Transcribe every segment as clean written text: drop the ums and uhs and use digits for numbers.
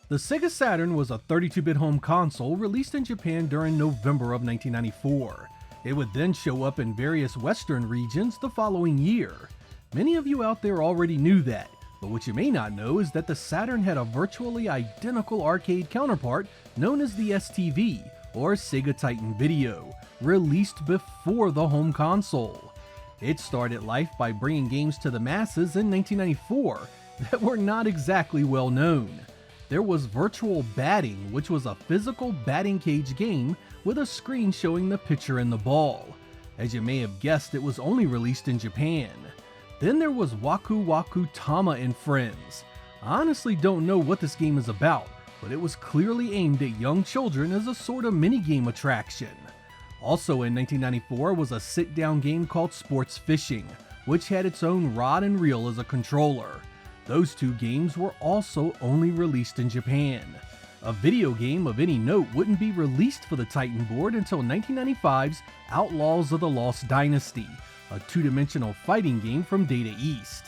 The Sega Saturn was a 32-bit home console released in Japan during November of 1994. It would then show up in various Western regions the following year. Many of you out there already knew that, but what you may not know is that the Saturn had a virtually identical arcade counterpart known as the STV, or Sega Titan Video, released before the home console. It started life by bringing games to the masses in 1994 that were not exactly well known. There was Virtual Batting, which was a physical batting cage game with a screen showing the pitcher and the ball. As you may have guessed, it was only released in Japan. Then there was Waku Waku Tama and Friends. I honestly don't know what this game is about, but it was clearly aimed at young children as a sort of minigame attraction. Also in 1994 was a sit-down game called Sports Fishing, which had its own rod and reel as a controller. Those two games were also only released in Japan. A video game of any note wouldn't be released for the Titan board until 1995's Outlaws of the Lost Dynasty, a two-dimensional fighting game from Data East.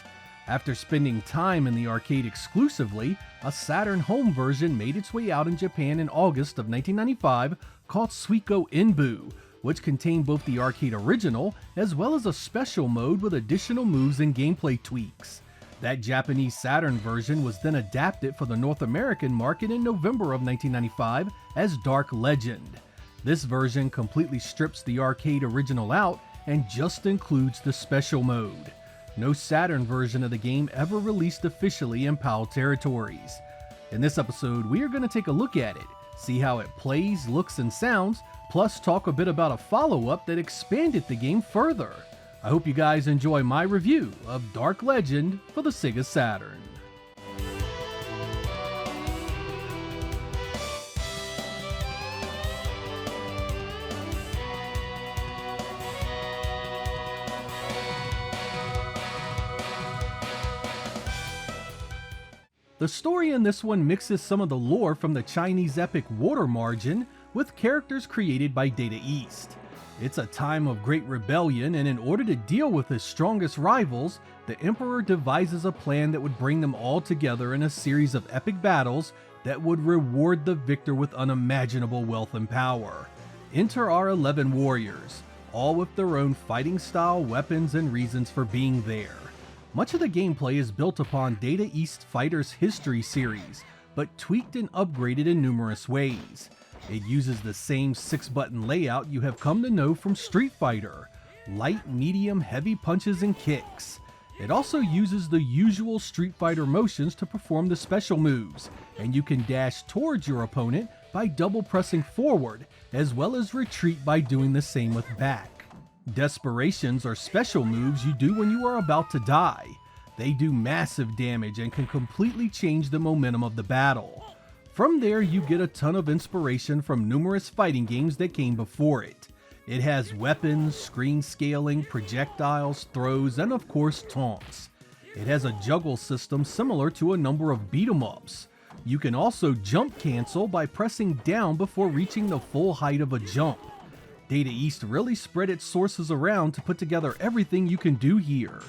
After spending time in the arcade exclusively, a Saturn home version made its way out in Japan in August of 1995 called Suiko Enbu, which contained both the arcade original as well as a special mode with additional moves and gameplay tweaks. That Japanese Saturn version was then adapted for the North American market in November of 1995 as Dark Legend. This version completely strips the arcade original out and just includes the special mode. No Saturn version of the game ever released officially in PAL territories. In this episode, we are going to take a look at it, see how it plays, looks, and sounds, plus talk a bit about a follow-up that expanded the game further. I hope you guys enjoy my review of Dark Legend for the Sega Saturn. The story in this one mixes some of the lore from the Chinese epic Water Margin with characters created by Data East. It's a time of great rebellion, and in order to deal with his strongest rivals, the Emperor devises a plan that would bring them all together in a series of epic battles that would reward the victor with unimaginable wealth and power. Enter our 11 warriors, all with their own fighting style, weapons, and reasons for being there. Much of the gameplay is built upon Data East Fighter's History series, but tweaked and upgraded in numerous ways. It uses the same 6-button layout you have come to know from Street Fighter: light, medium, heavy punches and kicks. It also uses the usual Street Fighter motions to perform the special moves, and you can dash towards your opponent by double pressing forward, as well as retreat by doing the same with back. Desperations are special moves you do when you are about to die. They do massive damage and can completely change the momentum of the battle. From there, you get a ton of inspiration from numerous fighting games that came before it. It has weapons, screen scaling, projectiles, throws, and of course taunts. It has a juggle system similar to a number of beat-em-ups. You can also jump cancel by pressing down before reaching the full height of a jump. Data East really spread its sources around to put together everything you can do here.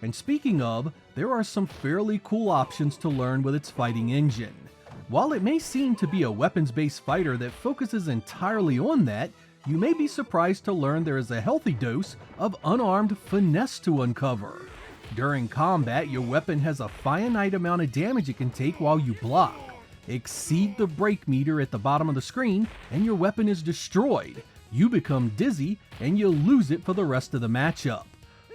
And speaking of, there are some fairly cool options to learn with its fighting engine. While it may seem to be a weapons-based fighter that focuses entirely on that, you may be surprised to learn there is a healthy dose of unarmed finesse to uncover. During combat, your weapon has a finite amount of damage it can take while you block. Exceed the break meter at the bottom of the screen and your weapon is destroyed. You become dizzy and you lose it for the rest of the matchup.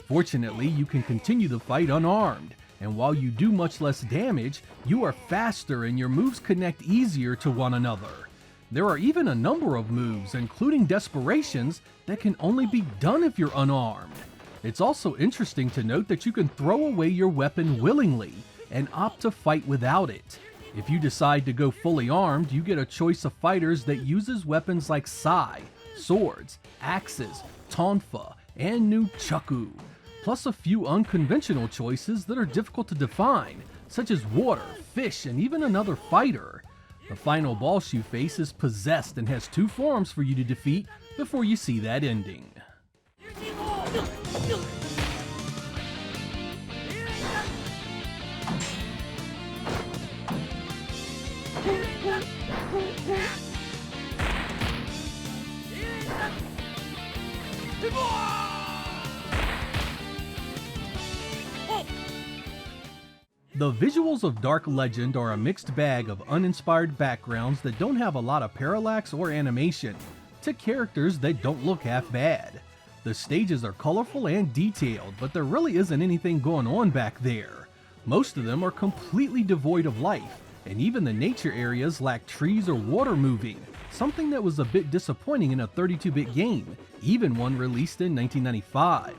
Fortunately, you can continue the fight unarmed, and while you do much less damage, you are faster and your moves connect easier to one another. There are even a number of moves, including Desperations, that can only be done if you're unarmed. It's also interesting to note that you can throw away your weapon willingly and opt to fight without it. If you decide to go fully armed, you get a choice of fighters that uses weapons like sai, swords, axes, tonfa, and nunchaku, plus a few unconventional choices that are difficult to define, such as water, fish, and even another fighter. The final boss you face is possessed and has 2 forms for you to defeat before you see that ending. The visuals of Dark Legend are a mixed bag of uninspired backgrounds that don't have a lot of parallax or animation, to characters that don't look half bad. The stages are colorful and detailed, but there really isn't anything going on back there. Most of them are completely devoid of life, and even the nature areas lack trees or water moving, something that was a bit disappointing in a 32-bit game, even one released in 1995.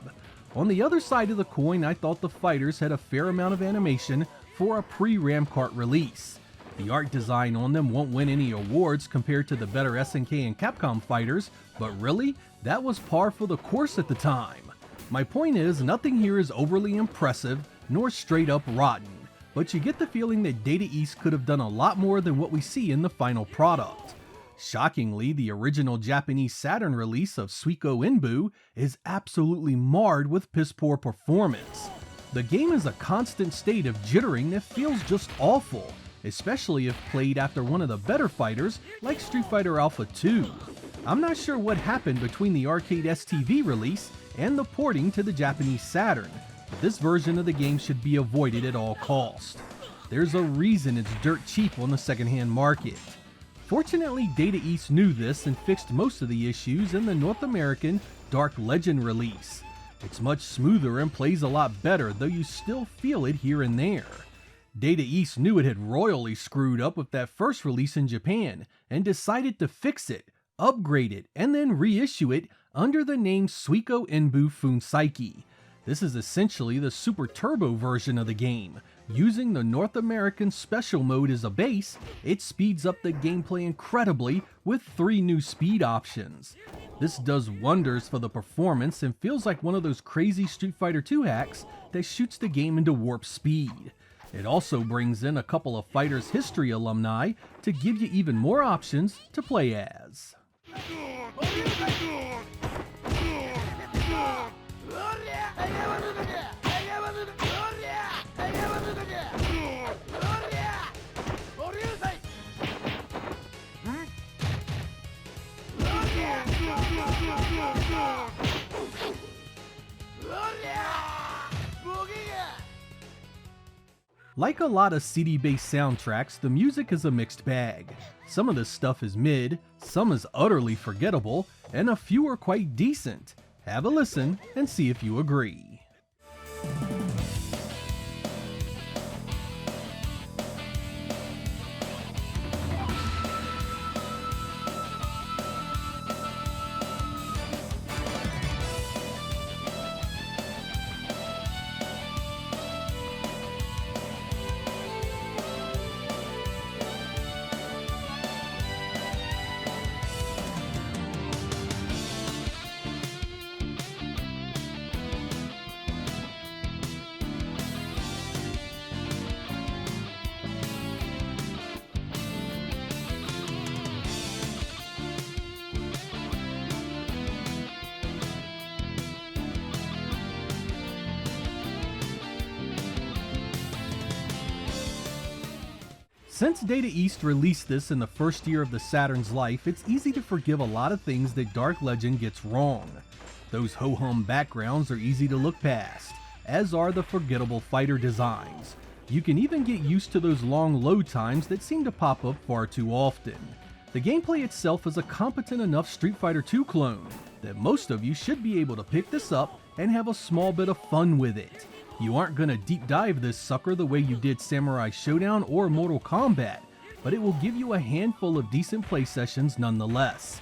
On the other side of the coin, I thought the fighters had a fair amount of animation for a pre-Ramcart release. The art design on them won't win any awards compared to the better SNK and Capcom fighters, but really, that was par for the course at the time. My point is, nothing here is overly impressive, nor straight up rotten, but you get the feeling that Data East could have done a lot more than what we see in the final product. Shockingly, the original Japanese Saturn release of Suiko Enbu is absolutely marred with piss-poor performance. The game is a constant state of jittering that feels just awful, especially if played after one of the better fighters like Street Fighter Alpha 2. I'm not sure what happened between the arcade STV release and the porting to the Japanese Saturn, but this version of the game should be avoided at all costs. There's a reason it's dirt cheap on the secondhand market. Fortunately, Data East knew this and fixed most of the issues in the North American Dark Legend release. It's much smoother and plays a lot better, though you still feel it here and there. Data East knew it had royally screwed up with that first release in Japan, and decided to fix it, upgrade it, and then reissue it under the name Suiko Enbu Fuunsaiki. This is essentially the Super Turbo version of the game. Using the North American Special Mode as a base, it speeds up the gameplay incredibly with 3 new speed options. This does wonders for the performance and feels like one of those crazy Street Fighter 2 hacks that shoots the game into warp speed. It also brings in a couple of Fighters History alumni to give you even more options to play as. Like a lot of CD-based soundtracks, the music is a mixed bag. Some of this stuff is mid, some is utterly forgettable, and a few are quite decent. Have a listen and see if you agree. Since Data East released this in the first year of the Saturn's life, it's easy to forgive a lot of things that Dark Legend gets wrong. Those ho-hum backgrounds are easy to look past, as are the forgettable fighter designs. You can even get used to those long load times that seem to pop up far too often. The gameplay itself is a competent enough Street Fighter 2 clone that most of you should be able to pick this up and have a small bit of fun with it. You aren't gonna deep dive this sucker the way you did Samurai Showdown or Mortal Kombat, but it will give you a handful of decent play sessions nonetheless.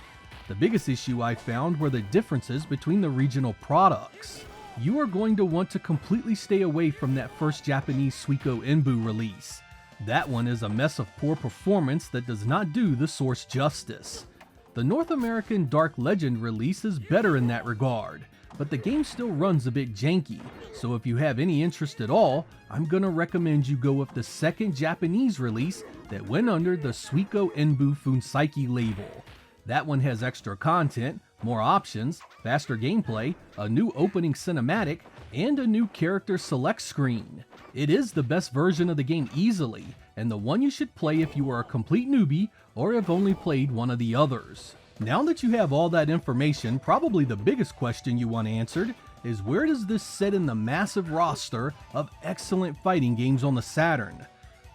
The biggest issue I found were the differences between the regional products. You are going to want to completely stay away from that first Japanese Suiko Enbu release. That one is a mess of poor performance that does not do the source justice. The North American Dark Legend release is better in that regard, but the game still runs a bit janky, so if you have any interest at all, I'm gonna recommend you go with the second Japanese release that went under the Suiko Enbu Fuunsaiki label. That one has extra content, more options, faster gameplay, a new opening cinematic, and a new character select screen. It is the best version of the game easily, and the one you should play if you are a complete newbie or have only played one of the others. Now that you have all that information, probably the biggest question you want answered is, where does this sit in the massive roster of excellent fighting games on the Saturn?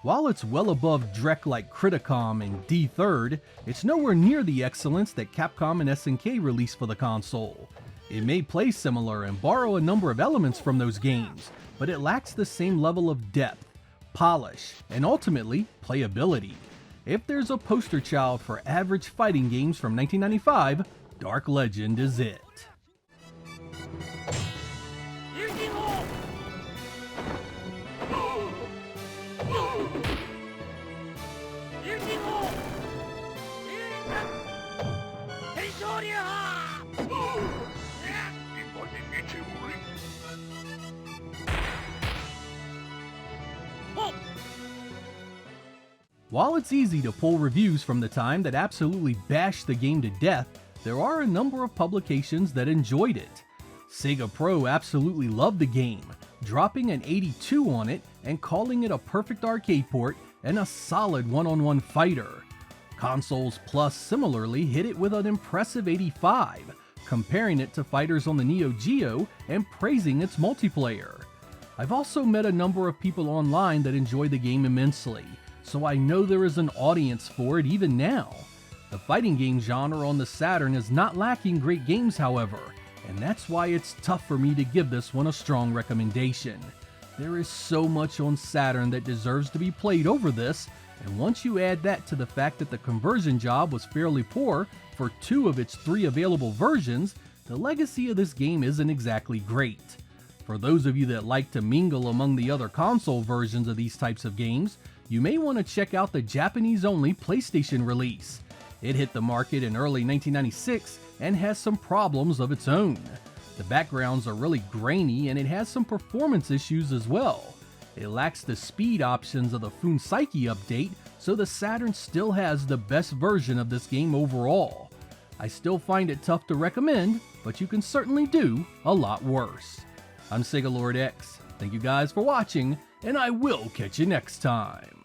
While it's well above Drek like Criticom and D3rd, it's nowhere near the excellence that Capcom and SNK released for the console. It may play similar and borrow a number of elements from those games, but it lacks the same level of depth, polish, and ultimately, playability. If there's a poster child for average fighting games from 1995, Dark Legend is it. While it's easy to pull reviews from the time that absolutely bashed the game to death, there are a number of publications that enjoyed it. Sega Pro absolutely loved the game, dropping an 82 on it and calling it a perfect arcade port and a solid one-on-one fighter. Consoles Plus similarly hit it with an impressive 85, comparing it to fighters on the Neo Geo and praising its multiplayer. I've also met a number of people online that enjoy the game immensely, so I know there is an audience for it even now. The fighting game genre on the Saturn is not lacking great games, however, and that's why it's tough for me to give this one a strong recommendation. There is so much on Saturn that deserves to be played over this, and once you add that to the fact that the conversion job was fairly poor for 2 of its 3 available versions, the legacy of this game isn't exactly great. For those of you that like to mingle among the other console versions of these types of games, you may want to check out the Japanese-only PlayStation release. It hit the market in early 1996 and has some problems of its own. The backgrounds are really grainy and it has some performance issues as well. It lacks the speed options of the Fuunsaiki update, so the Saturn still has the best version of this game overall. I still find it tough to recommend, but you can certainly do a lot worse. I'm Sega Lord X. Thank you guys for watching, and I will catch you next time.